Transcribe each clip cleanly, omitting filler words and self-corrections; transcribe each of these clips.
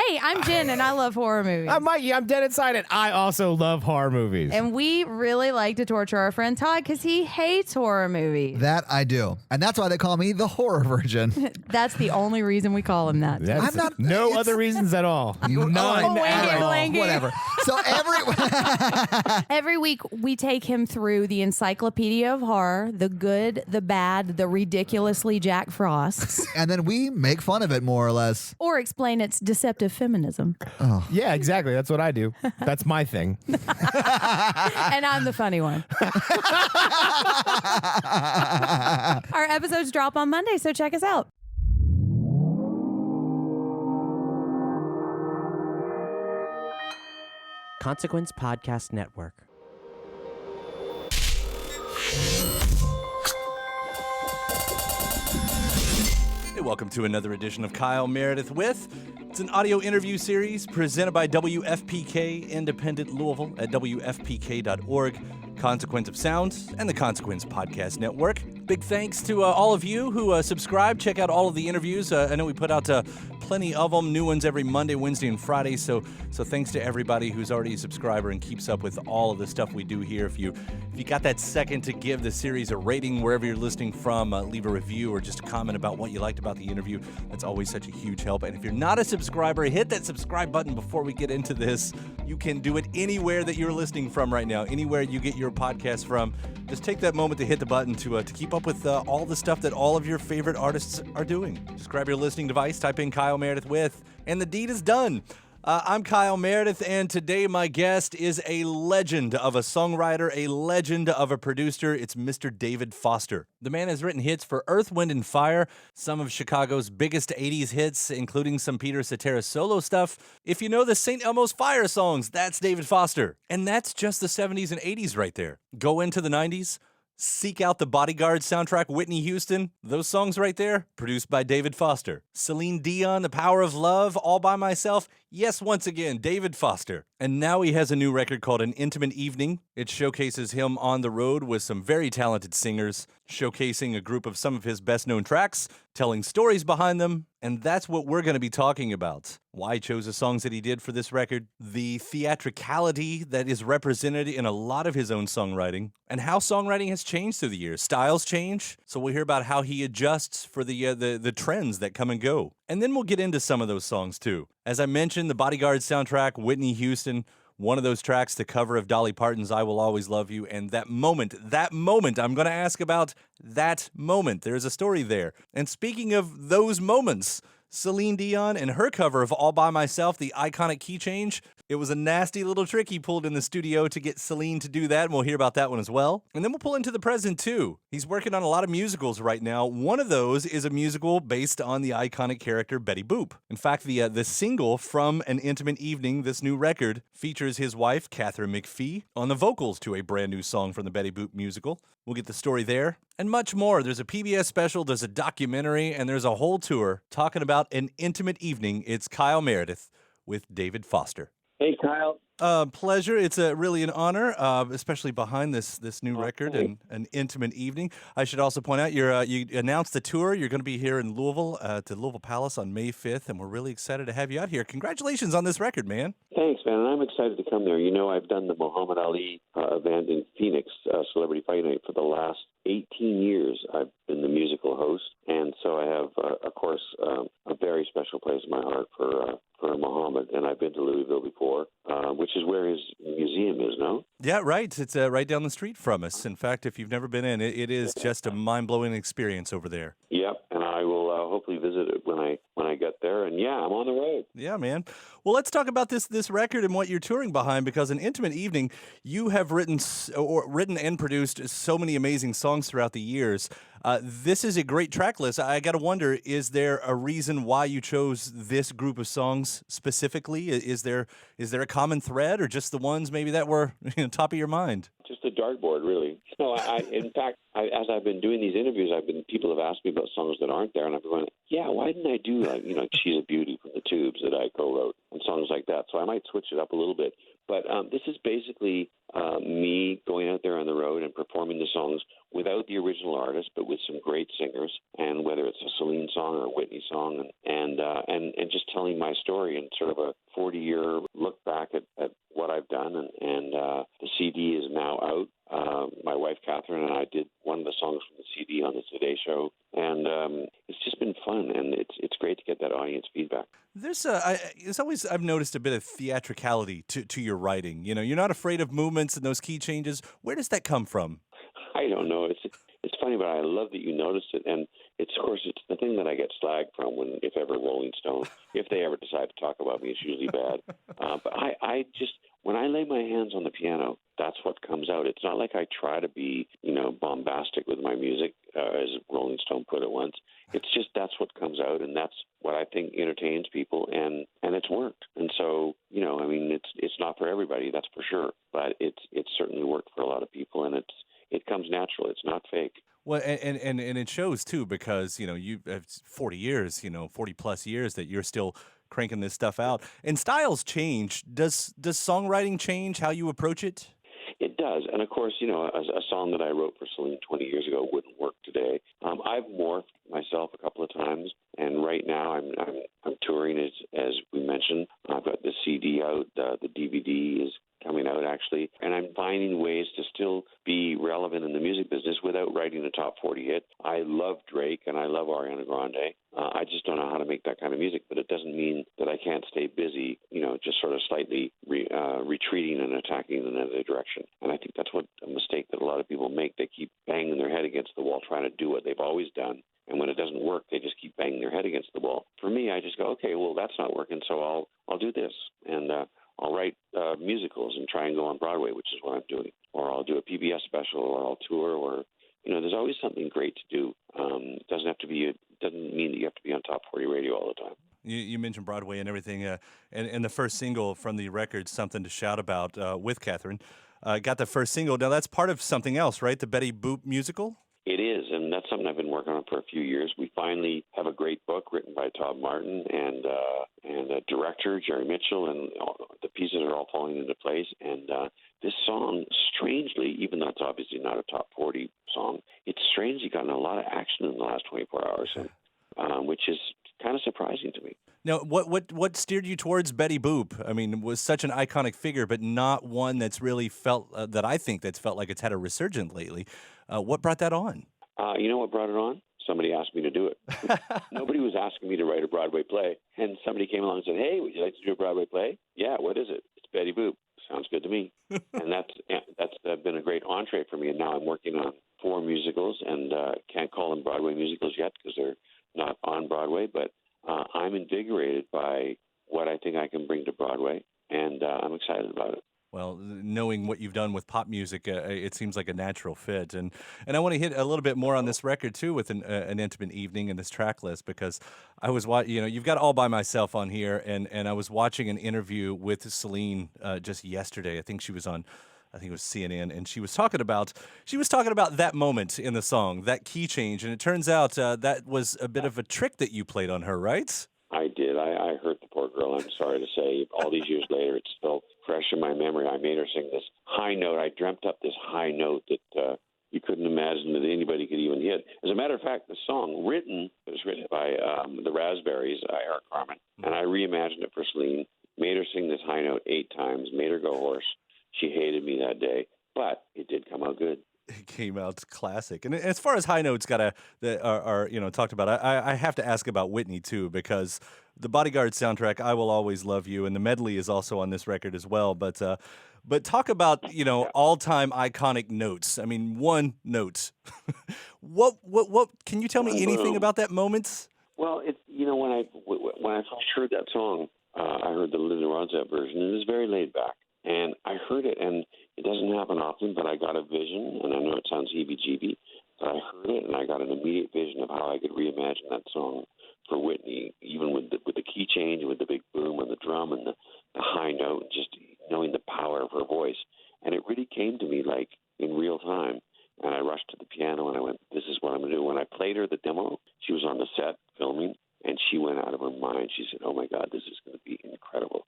Hey, I'm Jen, and I love horror movies. I'm Mikey. I'm dead inside it. I also love horror movies. And we really like to torture our friend Todd because he hates horror movies. That I do. And that's why they call me the horror virgin. That's the only reason we call him that. That's no other reasons at all. None at all. Blanket. Whatever. So every week we take him through the encyclopedia of horror, the good, the bad, the ridiculously Jack Frosts. And then we make fun of it more or less. Or explain its deceptive feminism. Oh. Yeah, exactly. That's what I do. That's my thing. And I'm the funny one. Our episodes drop on Monday, so check us out. Consequence Podcast Network. Hey, welcome to another edition of Kyle Meredith With. It's an audio interview series presented by WFPK Independent Louisville at WFPK.org, Consequence of Sound, and the Consequence Podcast Network. Big thanks to all of you who subscribe. Check out all of the interviews. I know we put out plenty of them, new ones every Monday, Wednesday, and Friday. So thanks to everybody who's already a subscriber and keeps up with all of the stuff we do here. If you got that second to give the series a rating wherever you're listening from, leave a review or just a comment about what you liked about the interview. That's always such a huge help. And if you're not a subscriber, hit that subscribe button before we get into this. You can do it anywhere that you're listening from right now, anywhere you get your podcast from. Just take that moment to hit the button to keep up with all the stuff that all of your favorite artists are doing. Just grab your listening device, type in Kyle Meredith With, and the deed is done. I'm Kyle Meredith, and today my guest is a legend of a songwriter, a legend of a producer. It's Mr. David Foster. The man has written hits for Earth, Wind & Fire, some of Chicago's biggest 80s hits, including some Peter Cetera solo stuff. If you know the St. Elmo's Fire songs, that's David Foster. And that's just the 70s and 80s right there. Go into the 90s. Seek out the Bodyguard soundtrack, Whitney Houston. Those songs right there, produced by David Foster. Celine Dion, The Power of Love, All by Myself. Yes, once again, David Foster. And now he has a new record called An Intimate Evening. It showcases him on the road with some very talented singers, showcasing a group of some of his best-known tracks, telling stories behind them, and that's what we're going to be talking about. Why he chose the songs that he did for this record, the theatricality that is represented in a lot of his own songwriting, and how songwriting has changed through the years. Styles change, so we'll hear about how he adjusts for the trends that come and go. And then we'll get into some of those songs too. As I mentioned, the Bodyguard soundtrack, Whitney Houston, one of those tracks, the cover of Dolly Parton's I Will Always Love You, and that moment, I'm going to ask about that moment. There's a story there. And speaking of those moments, Celine Dion and her cover of All By Myself, the iconic key change. It was a nasty little trick he pulled in the studio to get Celine to do that, and we'll hear about that one as well. And then we'll pull into the present, too. He's working on a lot of musicals right now. One of those is a musical based on the iconic character Betty Boop. In fact, the single from An Intimate Evening, this new record, features his wife, Katharine McPhee, on the vocals to a brand new song from the Betty Boop musical. We'll get the story there, and much more. There's a PBS special, there's a documentary, and there's a whole tour talking about An Intimate Evening. It's Kyle Meredith with David Foster. Hey, Kyle. Pleasure. It's really an honor, especially behind this new record and An Intimate Evening. I should also point out you announced the tour. You're going to be here in Louisville at the Louisville Palace on May 5th, and we're really excited to have you out here. Congratulations on this record, man. Thanks, man. And I'm excited to come there. You know, I've done the Muhammad Ali event in Phoenix, Celebrity Fight Night, for the last 18 years. I've been the musical host, and so I have, of course, a very special place in my heart for Muhammad. And I've been to Louisville before, which is where his museum is, no? Yeah, right. It's right down the street from us. In fact, if you've never been in, it is just a mind-blowing experience over there. Yep, and I will hopefully visit it when I get there. And yeah, I'm on the road. Yeah, man. Well, let's talk about this record and what you're touring behind, because An Intimate Evening, you have written and produced so many amazing songs throughout the years. This is a great track list. I got to wonder, is there a reason why you chose this group of songs specifically? Is there a common thread, or just the ones maybe that were top of your mind? Just a dartboard, really. No, in fact, as I've been doing these interviews, people have asked me about songs that aren't there, and I've been going, yeah, why didn't I do like She's a Beauty from the Tubes that I co-wrote? on songs like that. So I might switch it up a little bit. But this is basically me going out there on the road and performing the songs without the original artist, but with some great singers, and whether it's a Celine song or a Whitney song, and just telling my story and sort of a 40-year look back at what I've done. And the CD is now out. My wife Katharine and I did one of the songs from the CD on the Today Show, and it's just been fun, and it's great to get that audience feedback. There's always, I've noticed a bit of theatricality to your writing. You know, you're not afraid of movements and those key changes. Where does that come from? I don't know. It's funny, but I love that you noticed it, and it's the thing that I get slagged from if ever Rolling Stone, if they ever decide to talk about me, it's usually bad. But I just, when I lay my hands on the piano, that's what comes out. It's not like I try to be, bombastic with my music, as Rolling Stone put it once. It's just that's what comes out, and that's what I think entertains people, and it's worked. And so, it's not for everybody, that's for sure, but it's certainly worked for a lot of people, and it comes natural. It's not fake. Well, and it shows too, because you have 40 years, 40 plus years that you're still cranking this stuff out. And styles change. Does songwriting change how you approach it? It does, and of course, a song that I wrote for Celine 20 years ago wouldn't work today. I've morphed myself a couple of times, and right now I'm touring as we mentioned. I've got the CD out, the DVD is coming out actually, and I'm finding ways to still be relevant in the music business without writing a top 40 hit. I love Drake and I love Ariana Grande. I just don't know how to make that kind of music, but it doesn't mean that I can't stay busy, just sort of slightly retreating and attacking in another direction. And I think that's a mistake that a lot of people make. They keep banging their head against the wall trying to do what they've always done. And when it doesn't work, they just keep banging their head against the wall. For me, I just go, okay, well, that's not working, so I'll do this. And I'll write musicals and try and go on Broadway, which is what I'm doing. Or I'll do a PBS special, or I'll tour, or, there's always something great to do. It doesn't mean that you have to be on top 40 radio all the time. You mentioned Broadway and everything, and the first single from the record, Something to Shout About, with Katharine, got the first single. Now, that's part of something else, right? The Betty Boop musical? It is, and that's something I've been working on for a few years. We finally have a great book written by Todd Martin and a director, Jerry Mitchell, and the pieces are all falling into place. And this song, strangely, even though it's obviously not a top 40 song, it's strangely gotten a lot of action in the last 24 hours, which is kind of surprising to me. Now, what steered you towards Betty Boop? I mean, was such an iconic figure, but not one that's really felt that's felt like it's had a resurgence lately. What brought that on? You know what brought it on? Somebody asked me to do it. Nobody was asking me to write a Broadway play, and somebody came along and said, "Hey, would you like to do a Broadway play?" Yeah, what is it? It's Betty Boop. Sounds good to me. And that's been a great entree for me. And now I'm working on 4 musicals, and can't call them Broadway musicals yet because they're not on Broadway, but I'm invigorated by what I think I can bring to Broadway, and I'm excited about it. Well, knowing what you've done with pop music, it seems like a natural fit. And I want to hit a little bit more on this record, too, with an intimate evening and this track list, because I was you've got All By Myself on here, and I was watching an interview with Celine just yesterday. I think it was CNN, and she was talking about that moment in the song, that key change, and it turns out that was a bit of a trick that you played on her, right? I did. I hurt the poor girl. I'm sorry to say. All these years later, it's still fresh in my memory. I made her sing this high note. I dreamt up this high note that you couldn't imagine that anybody could even hit. As a matter of fact, the song was written by the Raspberries, I.R. Carmen, and I reimagined it for Celine, made her sing this high note 8 times, made her go hoarse. She hated me that day, but it did come out good. It came out classic. And as far as high notes are talked about, I have to ask about Whitney too, because the Bodyguard soundtrack, I Will Always Love You, and the medley is also on this record as well. But talk about all-time iconic notes. I mean, one note. What can you tell me anything about that moment? Well, when I first heard that song, I heard the Linda Ronstadt version, and it was very laid back. And I heard it, and it doesn't happen often, but I got a vision, and I know it sounds heebie-jeebie, but I heard it, and I got an immediate vision of how I could reimagine that song for Whitney, even with the key change, with the big boom and the drum and the high note, and just knowing the power of her voice. And it really came to me like in real time, and I rushed to the piano, and I went, this is what I'm going to do. When I played her the demo, she was on the set filming, and she went out of her mind. She said, oh, my God, this is going to be incredible.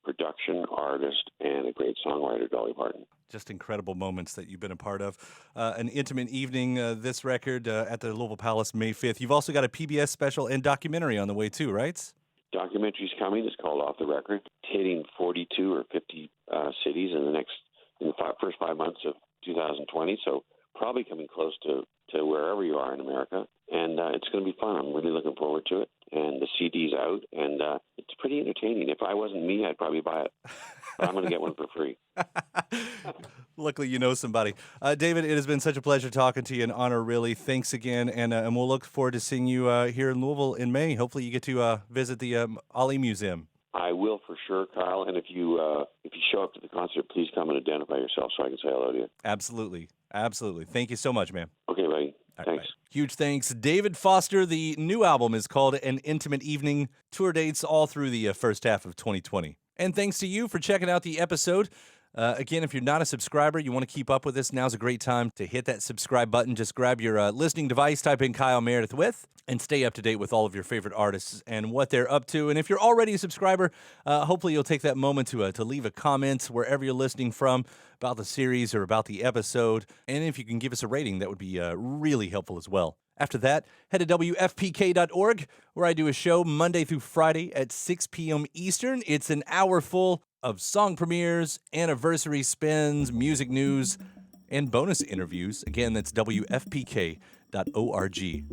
production artist and a great songwriter, Dolly Parton. Just incredible moments that you've been a part of. An intimate evening, this record at the Louisville Palace, May 5th. You've also got a PBS special and documentary on the way too, right? Documentary's coming. It's called Off the Record. It's hitting 42 or 50 cities in the first 5 months of 2020. So probably coming close to wherever you are in America. And it's going to be fun. I'm really looking forward to it. And the CD's out, and it's pretty entertaining. If I wasn't me, I'd probably buy it. But I'm going to get one for free. Luckily, you know somebody. David, it has been such a pleasure talking to you. An honor, really. Thanks again, and we'll look forward to seeing you here in Louisville in May. Hopefully, you get to visit the Ali Museum. I will for sure, Kyle. And if you show up to the concert, please come and identify yourself so I can say hello to you. Absolutely. Thank you so much, man. Okay, buddy. Thanks. Right. Huge thanks. David Foster. The new album is called An Intimate Evening. Tour dates all through the first half of 2020. And thanks to you for checking out the episode. Again, if you're not a subscriber, you want to keep up with this, now's a great time to hit that subscribe button. Just grab your listening device, type in Kyle Meredith with, and stay up to date with all of your favorite artists and what they're up to. And if you're already a subscriber, hopefully you'll take that moment to leave a comment wherever you're listening from about the series or about the episode. And if you can give us a rating, that would be really helpful as well. After that, head to WFPK.org, where I do a show Monday through Friday at 6 p.m. Eastern. It's an hour full of song premieres, anniversary spins, music news, and bonus interviews. Again, that's WFPK.org.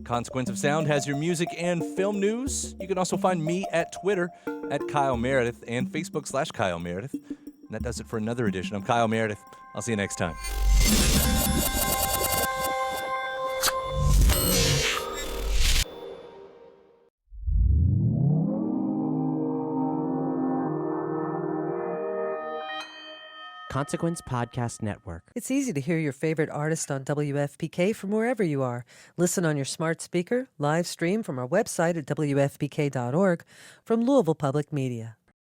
Consequence of Sound has your music and film news. You can also find me at Twitter at Kyle Meredith and Facebook/Kyle Meredith. And that does it for another edition. I'm Kyle Meredith. I'll see you next time. Consequence Podcast Network. It's easy to hear your favorite artist on WFPK from wherever you are. Listen on your smart speaker, live stream from our website at WFPK.org from Louisville Public Media.